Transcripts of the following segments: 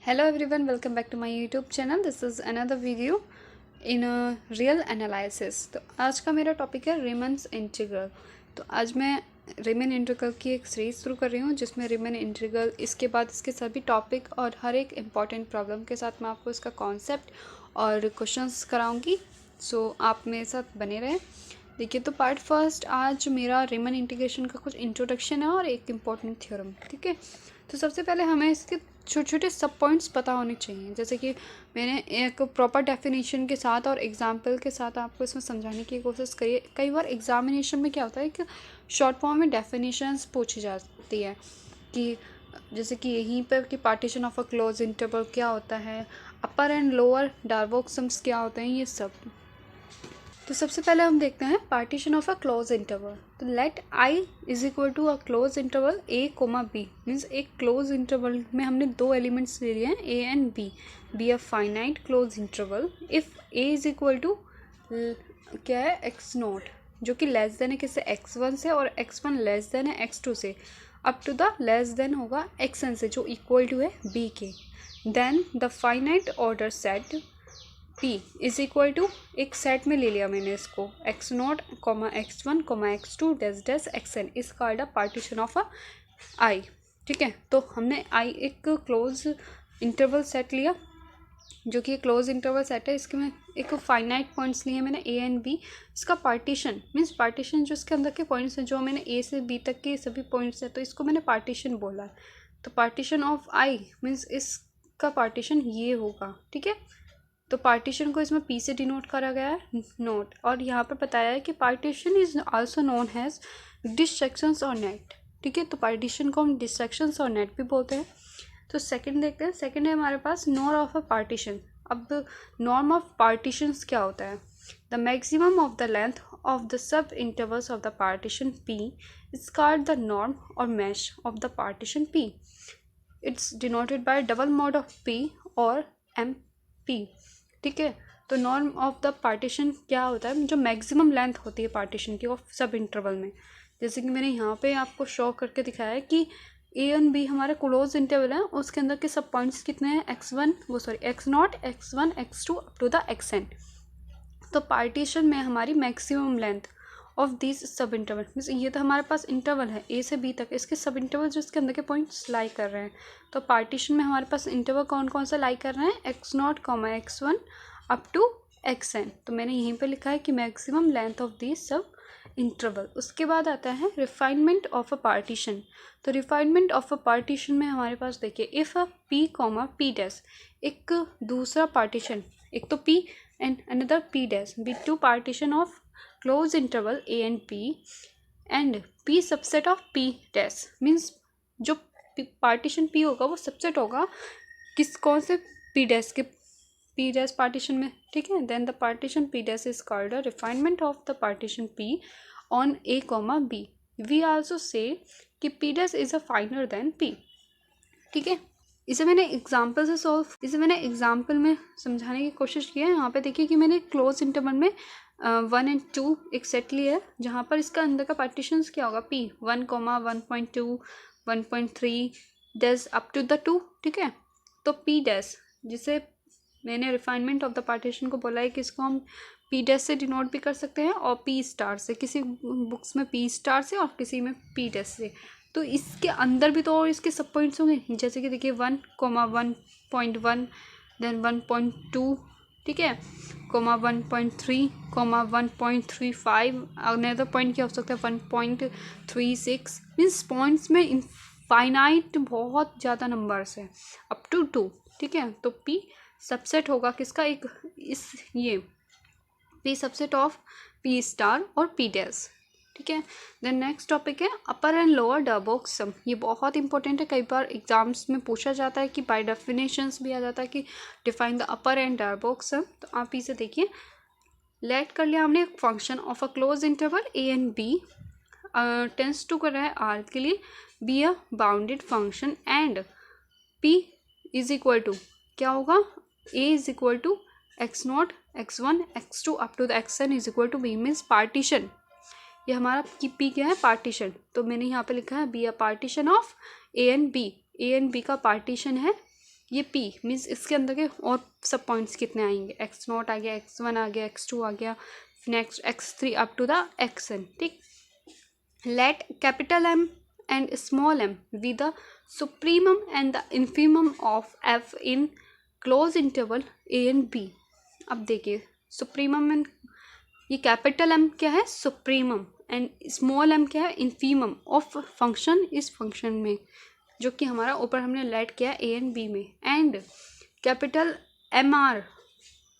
Hello everyone, welcome back to my YouTube channel. This is another video in a real analysis. तो आज का मेरा topic है रीमन्स integral. तो आज मैं रीमन इंटीग्रल की एक सीरीज शुरू कर रही हूँ जिसमें रीमन इंटीग्रल इसके बाद इसके सभी टॉपिक और हर एक इम्पॉर्टेंट प्रॉब्लम के साथ मैं आपको इसका कॉन्सेप्ट और क्वेश्चंस कराऊंगी। सो आप मेरे साथ बने रहें। देखिए, तो पार्ट फर्स्ट आज मेरा रीमन इंटीग्रेशन का कुछ इंट्रोडक्शन है और एक इम्पॉर्टेंट थ्योरम। ठीक है, तो सबसे पहले हमें इसके छोटे छोटे सब पॉइंट्स पता होने चाहिए। जैसे कि मैंने एक प्रॉपर डेफिनेशन के साथ और एग्जांपल के साथ आपको इसमें समझाने की कोशिश करी है। कई बार एग्जामिनेशन में क्या होता है कि शॉर्ट फॉर्म में डेफिनेशंस पूछी जाती है कि जैसे कि यहीं पर कि partition of a close interval क्या होता है, अपर एंड लोअर डार्बोक सम्स क्या होते हैं, ये सब। तो सबसे पहले हम देखते हैं partition of a close interval. तो let I is equal to a close interval A comma B. Means एक क्लोज इंटरवल में हमने दो एलिमेंट्स ले लिए हैं A and B a finite close interval if A is equal to क्या है एक्स नॉट, जो कि लेस देन है किससे, x1 से, और x1 लेस देन है x2 से, up to the less than होगा xn से, जो इक्वल टू है b के। Then the finite order set P is equal to, एक सेट में ले लिया मैंने इसको, X naught comma x1 comma x2 dash dash xn is called a partition of a I. ठीक है, तो हमने आई एक क्लोज इंटरवल सेट लिया जो कि क्लोज इंटरवल सेट है। इसके में एक फाइनाइट पॉइंट्स लिए मैंने ए एंड बी। इसका पार्टीशन मीन्स पार्टीशन जो इसके अंदर के पॉइंट्स हैं, जो मैंने ए से बी तक के सभी पॉइंट्स हैं, तो इसको मैंने पार्टीशन बोला है। तो पार्टीशन ऑफ आई मीन्स इसका पार्टीशन ये होगा। ठीक है, तो पार्टीशन को इसमें पी से डिनोट करा गया है नोट, और यहाँ पर बताया है कि partition is also known has distractions और नेट। ठीक है, तो पार्टीशन को हम डिस्ट्रैक्शंस और नेट भी बोलते हैं। तो सेकंड देखते हैं। सेकंड है हमारे पास नॉर्म ऑफ अ पार्टीशन। अब नॉर्म ऑफ पार्टीशंस क्या होता है? The maximum of the length of the sub intervals of the partition P is called the norm और mesh of the partition P. It's denoted by double mod of P और M P. ठीक है, तो norm of the partition क्या होता है? जो maximum length होती है पार्टीशन की ऑफ सब इंटरवल में, जैसे कि मैंने यहाँ पे आपको शो करके दिखाया है कि ए एंड बी हमारे क्लोज इंटरवल है, उसके अंदर के सब पॉइंट्स कितने हैं, x naught x1 x2 up to the xn। तो पार्टीशन में हमारी maximum length of this subinterval means ये तो हमारे पास इंटरवल है ए से बी तक, इसके सब इंटरवल जो इसके अंदर के पॉइंट्स लाई कर रहे हैं। तो पार्टीशन में हमारे पास इंटरवल कौन कौन सा लाई कर रहे हैं, x naught comma x1 up to xn। तो मैंने यहीं पे लिखा है कि maximum length of this subinterval. उसके बाद आता है रिफाइनमेंट ऑफ अ पार्टीशन। तो रिफाइनमेंट ऑफ अ पार्टीशन में हमारे पास देखिए if a P comma P dash, एक दूसरा पार्टीशन, एक तो P and another P dash be two partition of close interval A and P subset of P dash. Means जो पार्टीशन पी होगा वो सबसेट होगा किस कौन से पी डैश के, पी डैश पार्टीशन में। ठीक है, then the partition P dash is called a refinement of the partition P on A comma B. We also say कि P dash is a finer than P. ठीक है, इसे मैंने example में समझाने की कोशिश की है। यहाँ पे देखिए कि मैंने क्लोज इंटरवल में 1 and 2 एक सेट लिया है, जहाँ पर इसका अंदर का पार्टीशन क्या होगा, P 1 comma 1.2 1.3 dash up to the 2। ठीक है, तो पी डैश जिसे मैंने रिफाइनमेंट ऑफ द पार्टीशन को बोला है कि इसको हम पी डैश से डिनोट भी कर सकते हैं और पी स्टार से, किसी बुक्स में पी स्टार से और किसी में पी डैश से। तो इसके अंदर भी तो और इसके सब पॉइंट्स होंगे, जैसे कि देखिए 1 कॉमा 1.1 देन 1.2, ठीक है, कॉमा 1.3 कॉमा 1.35। अनदर पॉइंट क्या हो सकता है 1.36। मीन्स पॉइंट्स में इनफाइनाइट बहुत ज़्यादा नंबर्स है अप टू 2। ठीक है, तो पी सबसेट होगा किसका, एक इस ये P subset of P star और पी डैश। ठीक है, देन नेक्स्ट टॉपिक है अपर एंड लोअर डार्बोक सम। ये बहुत इंपॉर्टेंट है, कई बार एग्जाम्स में पूछा जाता है कि बाय डेफिनेशंस भी आ जाता है कि define the upper and Darboux sum. तो आप इसे देखिए, लेट कर लिया हमने function of a close interval A and B tends to कर रहा है आर के लिए B a bounded function and P is equal to क्या होगा, A is equal to X naught x1 x2 up to the xn is equal to B. Means partition, ये हमारा P क्या है, पार्टीशन। तो मैंने यहाँ पे लिखा है be a partition of A and B का पार्टीशन है ये p मीन्स इसके अंदर के और सब पॉइंट्स कितने आएंगे, x0 आ गया, x1 आ गया, x2 आ गया, next x3 up to the xn, ठीक। Let capital M and small m be the supremum and the infimum of f in close interval a and b। अब देखिए सुप्रीमम एंड ये capital M क्या है, supremum, and small m क्या है, infimum of function इस function में, जो कि हमारा ऊपर हमने लेट किया ए एंड बी में। And capital M R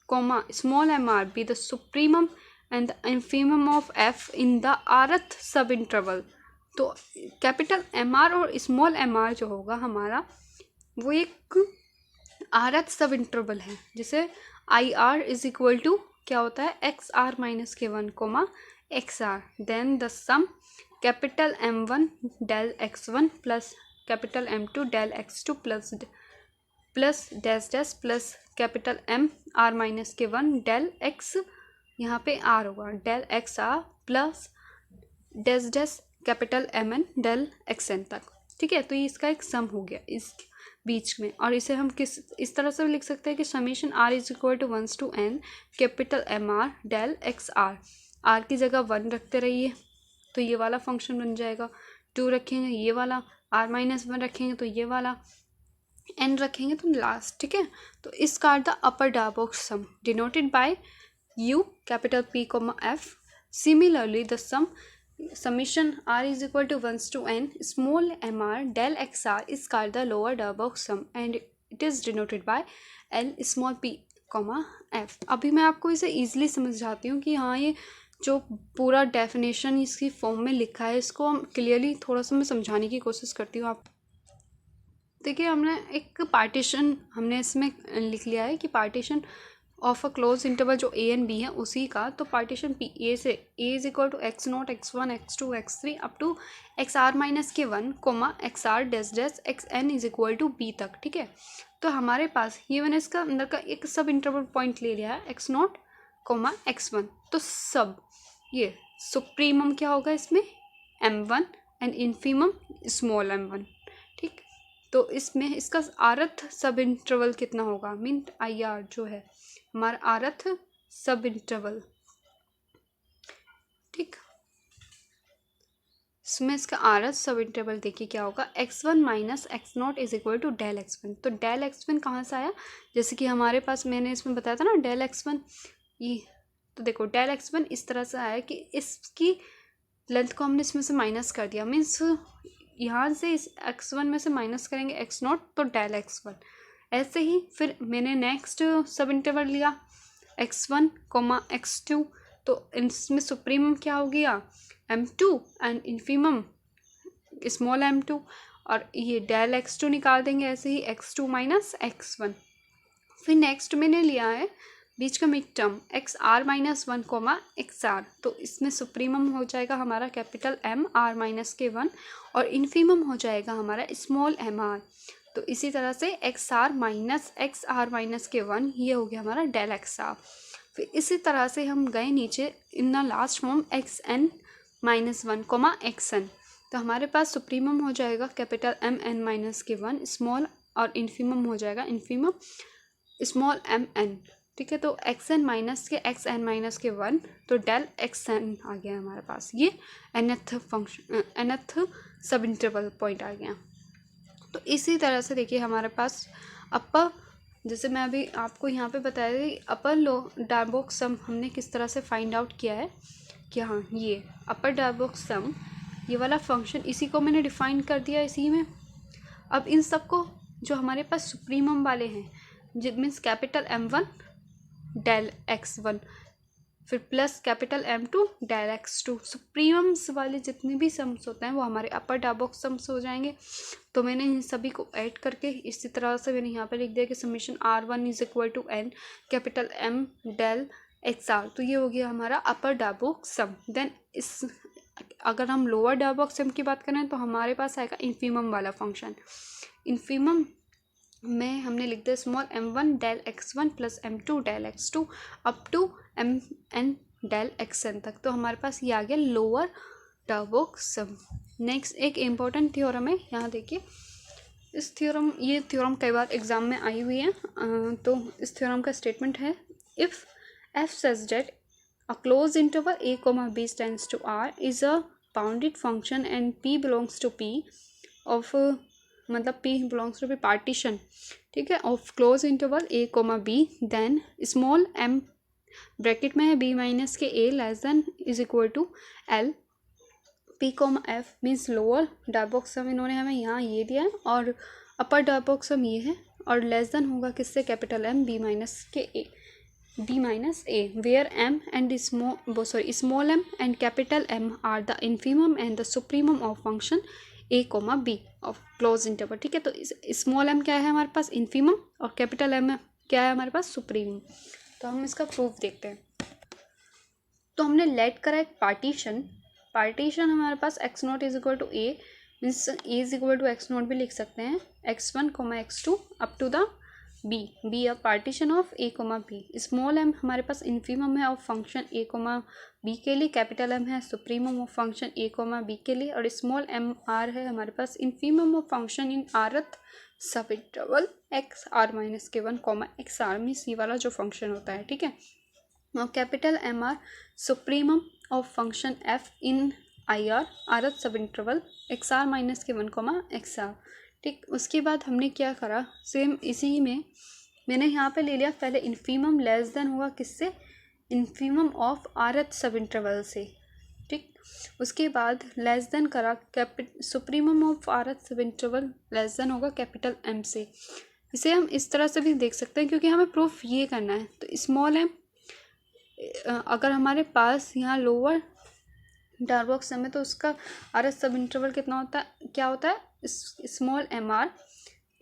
comma small M R be the supremum and the infimum of F in the rth subinterval. तो कैपिटल एम आर और स्मॉल एम आर जो होगा हमारा वो एक आरथ subinterval है, जिसे I R is equal to क्या होता है, एक्स आर माइनस के one comma x R, then the sum capital M one del x one plus capital M two del x two plus dash dash plus capital M R minus के one del x, यहाँ पे R होगा, del x R plus dash dash capital M N del x N तक, ठीक है। तो ये इसका एक सम हो गया इस बीच में, और इसे हम किस इस तरह से लिख सकते हैं कि summation R is equal to 1 to n capital M R del x R की जगह 1 रखते रहिए तो ये वाला फंक्शन बन जाएगा, 2 रखेंगे ये वाला, r माइनस 1 रखेंगे तो ये वाला, n रखेंगे तो लास्ट, ठीक है। तो इस called the upper Darboux sum denoted by u capital p comma f। Similarly the summation r is equal to 1 to n small mr del xr is called the lower Darboux sum and it is denoted by l small p f। अभी मैं आपको इसे easily समझाती हूँ कि हाँ ये जो पूरा डेफिनेशन इसकी फॉर्म में लिखा है इसको हम क्लियरली थोड़ा सा मैं समझाने की कोशिश करती हूँ। आप देखिए हमने एक पार्टीशन हमने इसमें लिख लिया है कि partition of a close interval जो ए एंड बी है उसी का, तो पार्टीशन पी ए से A is equal to X naught X one X two X three up to X R minus के one comma x R dash dash X N is equal to B तक, ठीक है। तो हमारे पास ये मैंने इसका अंदर का एक सब इंटरवल पॉइंट ले लिया है x naught comma x one. तो सब ये सुप्रीमम क्या होगा इसमें M one and infimum small M one, ठीक। तो इसमें इसका आरथ सब इंटरवल कितना होगा, मीन आई आर जो है हमारा आरथ सब इंटरवल, ठीक। इसमें इसका आरथ सब इंटरवल देखिए क्या होगा, x one minus x naught is equal to del x one. तो डेल एक्स वन कहाँ से आया, जैसे कि हमारे पास मैंने इसमें बताया था ना डेल एक्स वन, ये तो देखो डेल एक्स वन इस तरह से आया कि इसकी लेंथ को हमने इसमें से माइनस कर दिया, मीन्स यहाँ से इस एक्स वन में से माइनस करेंगे एक्स नॉट तो डेल एक्स वन। ऐसे ही फिर मैंने नेक्स्ट सब इंटरवल लिया X one comma X two, तो इसमें सुप्रीमम क्या हो गया M two and infimum small M two, और ये डेल एक्स टू निकाल देंगे ऐसे ही X two minus X one. फिर नेक्स्ट मैंने लिया है बीच का mid term X R minus one comma x R, तो इसमें सुप्रीमम हो जाएगा हमारा कैपिटल एम आर माइनस के वन और इन्फीमम हो जाएगा हमारा स्मॉल एम आर। तो इसी तरह से एक्स आर माइनस के वन, ये हो गया हमारा डेल एक्स आर। फिर इसी तरह से हम गए नीचे in the last form X N minus one comma X N, तो हमारे पास सुप्रीमम हो जाएगा कैपिटल एम एन माइनस के वन स्मॉल और इन्फीमम हो जाएगा इन्फीमम स्मॉल एम एन, ठीक है। तो एक्स एन माइनस के एक्स एन माइनस के वन, तो डेल एक्स एन आ गया हमारे पास, ये nth function nth sub interval point आ गया। तो इसी तरह से देखिए हमारे पास अपर, जैसे मैं अभी आपको यहाँ पे बताया थी अपर लो डार्बोक सम हमने किस तरह से फाइंड आउट किया है कि हाँ ये अपर डार्बोक सम ये वाला फंक्शन इसी को मैंने डिफाइन कर दिया इसी में। अब इन सब को जो हमारे पास सुप्रीमम वाले हैं जिट means capital M one del x one फिर plus capital M two del x two, supremums वाले जितने भी सम्स होते हैं वो हमारे अपर डार्बोक्स सम्स हो जाएंगे। तो मैंने इन सभी को ऐड करके इसी तरह से मैंने यहाँ पे लिख दिया कि summation R one is equal to N capital M del x R, तो ये हो गया हमारा अपर डार्बोक्स सम। देन इस अगर हम लोअर डार्बोक्स सम की बात करें तो हमारे पास आएगा इन्फीमम वाला फंक्शन। इन्फीमम में हमने लिख दिया small M one del x one plus M two del x two up to M N del x N तक, तो हमारे पास ये आ गया लोअर डार्बोक्स सम। नेक्स्ट एक इम्पॉर्टेंट थ्योरम है, यहाँ देखिए इस थ्योरम, ये थ्योरम कई बार एग्जाम में आई हुई है। तो इस थ्योरम का स्टेटमेंट है, if F such that a close interval a, b tends to r is a bounded function and p belongs to p of, मतलब p belongs to p partition, ठीक है, of close interval a, b, then small m bracket में है b minus के a less than is equal to l P, F means lower Darboux sum इन्होंने हमें यहाँ ये दिया है और अपर डायबॉक्सम ये है, और लेस देन होगा किससे, capital M B minus A where M and small m and capital M are the infimum and the supremum of function A, B of close interval, ठीक है। तो स्मॉल m क्या है हमारे पास, इन्फीमम, और कैपिटल M क्या है हमारे पास, सुप्रीमम। तो हम इसका प्रूफ देखते हैं। तो हमने लेट करा एक पार्टीशन हमारे पास X naught is equal to A, means A is equal to X naught भी लिख सकते हैं, x1, x2 up to the B a partition of A, B. Small m हमारे पास इन्फीमम है ऑफ फंक्शन ए, बी के लिए, capital M है supremum of function A, B के लिए, और स्मॉल m r है हमारे पास infimum of function in rth सब इंटरवल x r माइनस के 1, x r मीन्स ये वाला जो फंक्शन होता है, ठीक है। और capital M r supremum of function f in I R rth सब इंटरवल एक्स आर माइनस के 1, एक्स आर, ठीक। उसके बाद हमने क्या करा, सेम इसी में मैंने यहाँ पे ले लिया पहले इन्फीमम लेस देन होगा किससे, इन्फीमम ऑफ rth सब इंटरवल से, ठीक। उसके बाद लेस देन करा सुप्रीमम ऑफ rth सब इंटरवल लेस देन होगा कैपिटल M से। इसे हम इस तरह से भी देख सकते हैं क्योंकि हमें प्रूफ ये करना है। तो स्मॉल m अगर हमारे पास यहाँ लोअर डायबॉक्सम है तो उसका rth सब इंटरवल कितना होता है, क्या होता है, small m r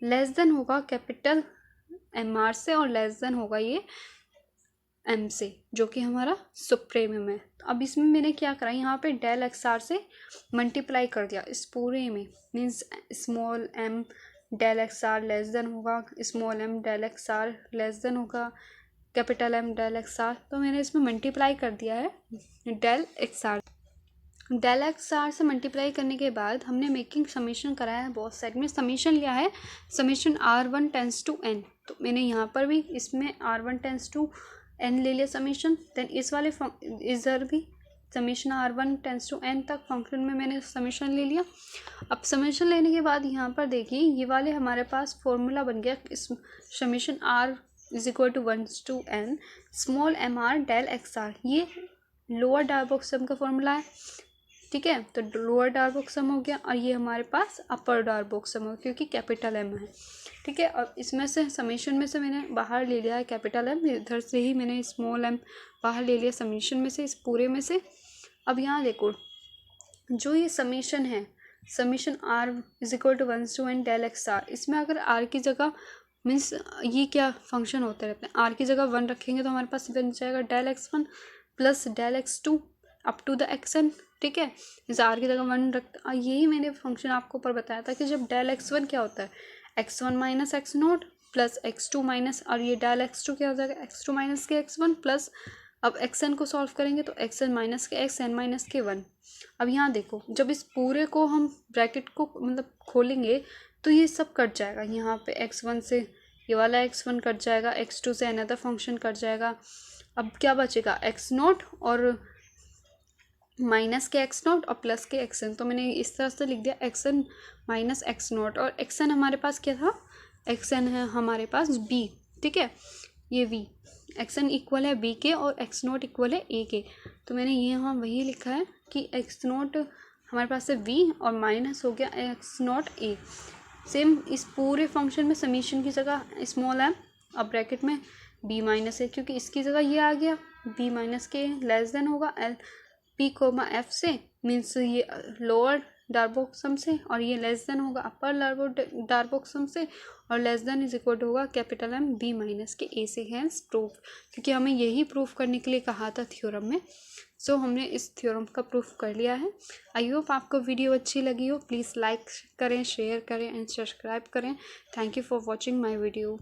less than होगा कैपिटल M r से, और लेस देन होगा ये M से, जो कि हमारा सुप्रीमम है। तो अब इसमें मैंने क्या करा, यहाँ पे डेल एक्स आर से मल्टीप्लाई कर दिया इस पूरे में, means small m del x R less than होगा small m del x R less than होगा capital M del x R. तो मैंने इसमें मल्टीप्लाई कर दिया है डेल एक्स आर से मल्टीप्लाई करने के बाद हमने मेकिंग समीशन कराया है, बहुत साइड में समीशन लिया है, summation r1 tends to n। तो मैंने यहाँ पर भी इसमें r1 टेंस टू n ले लिया समीशन, देन इस वाले इधर भी summation r1 tends to n तक फंक्शन में मैंने समीशन ले लिया। अब समीशन लेने के बाद यहाँ पर देखिए ये वाले हमारे पास फॉर्मूला बन गया, summation r is equal to 1 to n small m r del x R, ये लोअर डायबॉक्सम का फॉर्मूला है, ठीक है। तो लोअर डायबॉक्सम हो गया, और ये हमारे पास अपर डायबॉक्सम हो क्योंकि कैपिटल M है, ठीक है। और इसमें से समीशन में से मैंने बाहर ले लिया है कैपिटल M, इधर से ही मैंने स्मॉल m बाहर ले लिया समीशन में से, इस पूरे में से। अब यहाँ देखो जो ये समीशन है, summation r is equal to 1 to n del x R, इसमें अगर r की जगह मीन्स ये क्या फंक्शन होते रहते हैं, r की जगह 1 रखेंगे तो हमारे पास बन जाएगा del x1 plus del x2 up to the xn, ठीक है। इस r की जगह 1 रख, यही मैंने फंक्शन आपको ऊपर बताया था कि जब डेल x1 क्या होता है, x1 minus x note plus x2 minus, और ये डेल x2 क्या हो जाएगा, x2 माइनस के x1 प्लस, अब xn को सॉल्व करेंगे तो xn माइनस के x n माइनस के 1। अब यहाँ देखो जब इस पूरे को हम ब्रैकेट को मतलब खोलेंगे तो ये सब कट जाएगा, यहाँ पे x1 से ये वाला x1 कट जाएगा, x2 से अनदर फंक्शन कट जाएगा। अब क्या बचेगा, x नोट और माइनस के x नोट और प्लस के xn। तो मैंने इस तरह से लिख दिया xn माइनस x नोट, और xn हमारे पास क्या था, xn है हमारे पास b, ठीक है, ये v, xn इक्वल है b के और x नोट इक्वल है a के। तो मैंने ये यहाँ वही लिखा है कि x नोट हमारे पास है v और माइनस हो गया x नोट a। सेम इस पूरे फंक्शन में समीशन की जगह स्मॉल m, अब ब्रैकेट में b माइनस है क्योंकि इसकी जगह ये आ गया, b माइनस के लेस देन होगा l p कोमा f से, मीन्स ये लोअर डायबॉक्सम से, और ये लेस देन होगा अपर डायबॉक्सम से, और less than is equal to होगा कैपिटल M b माइनस के a से, हैंस प्रूफ, क्योंकि हमें यही प्रूफ करने के लिए कहा था थ्योरम में। सो हमने इस थ्योरम का प्रूफ कर लिया है। आई होप आपको वीडियो अच्छी लगी हो, प्लीज़ लाइक करें, शेयर करें एंड सब्सक्राइब करें। Thank you for watching my video.